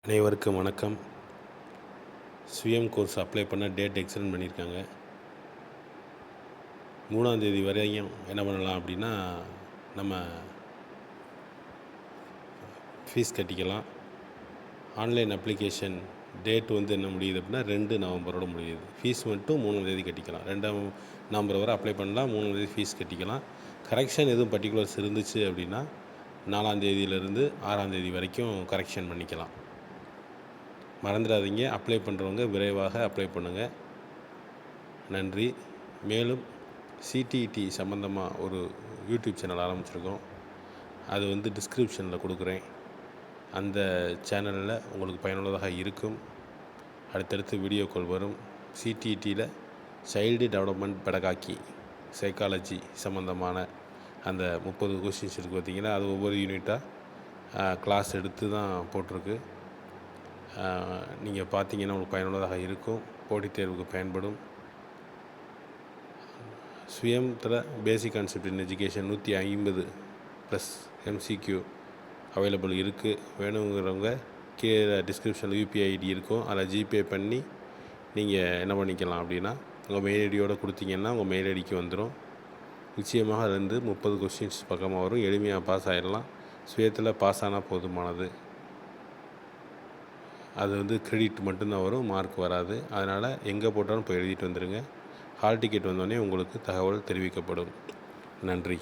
அனைவருக்கும் வணக்கம். சுயம் கோர்ஸ் அப்ளை பண்ண டேட் எக்ஸ்டெண்ட் பண்ணியிருக்காங்க. 3ஆம் தேதி வரையும் என்ன பண்ணலாம் அப்படின்னா, நம்ம ஃபீஸ் கட்டிக்கலாம். ஆன்லைன் அப்ளிகேஷன் டேட் என்ன முடியுது அப்படின்னா 2 நவம்பரோட முடியுது. ஃபீஸ் மட்டும் 3ஆம் தேதி கட்டிக்கலாம். 2ஆம் நவம்பர் வரை அப்ளை பண்ணலாம். 3ஆம் தேதி ஃபீஸ் கட்டிக்கலாம். கரெக்ஷன் எதுவும் பர்டிகுலர்ஸ் இருந்துச்சு அப்படின்னா 4ஆம் தேதியிலேருந்து 6ஆம் தேதி வரைக்கும் கரெக்ஷன் பண்ணிக்கலாம். மறந்துடாதீங்க. அப்ளை பண்ணுறவங்க விரைவாக அப்ளை பண்ணுங்கள். நன்றி. மேலும் சிடிஇடி சம்மந்தமாக ஒரு யூடியூப் சேனல் ஆரம்பிச்சிருக்கோம். அது டிஸ்கிரிப்ஷனில் கொடுக்குறேன். அந்த சேனலில் உங்களுக்கு பயனுள்ளதாக இருக்கும். அடுத்தடுத்து வீடியோக்கள் வரும். சிடிஇடியில் சைல்டு டெவலப்மெண்ட் பெடகாக்கி சைக்காலஜி சம்மந்தமான அந்த 30 கொஸ்டின்ஸ் இருக்குது பார்த்திங்கன்னா, அது ஒவ்வொரு யூனிட்டாக கிளாஸ் எடுத்து தான் போட்டிருக்கு. நீங்கள் பார்த்தீங்கன்னா உங்களுக்கு பயனுள்ளதாக இருக்கும். போட்டித் தேர்வுக்கு பயன்படும். சுயத்தில் basic concept in education 150 plus MCQ available இருக்குது. வேணுங்கிறவங்க கீழே டிஸ்கிரிப்ஷனில் யூபிஐ ஐடி இருக்கும். அதில் ஜிபே பண்ணி நீங்கள் என்ன பண்ணிக்கலாம் அப்படின்னா, உங்கள் மெயில் ஐடியோடு கொடுத்தீங்கன்னா உங்கள் மெயில் ஐடிக்கு வந்துடும். நிச்சயமாக அதுலேருந்து 30 கொஸ்டின்ஸ் பக்கமாக வரும். எளிமையாக பாஸ் ஆகிடலாம். சுயத்தில் பாஸ் ஆனால் போதுமானது. அது கிரெடிட் மட்டும்தான் வரும், மார்க் வராது. அதனால் எங்கே போட்டாலும் போய் எழுதிட்டு வந்துடுங்க. ஹால் டிக்கெட் வந்தோடனே உங்களுக்கு தகவல் தெரிவிக்கப்படும். நன்றி.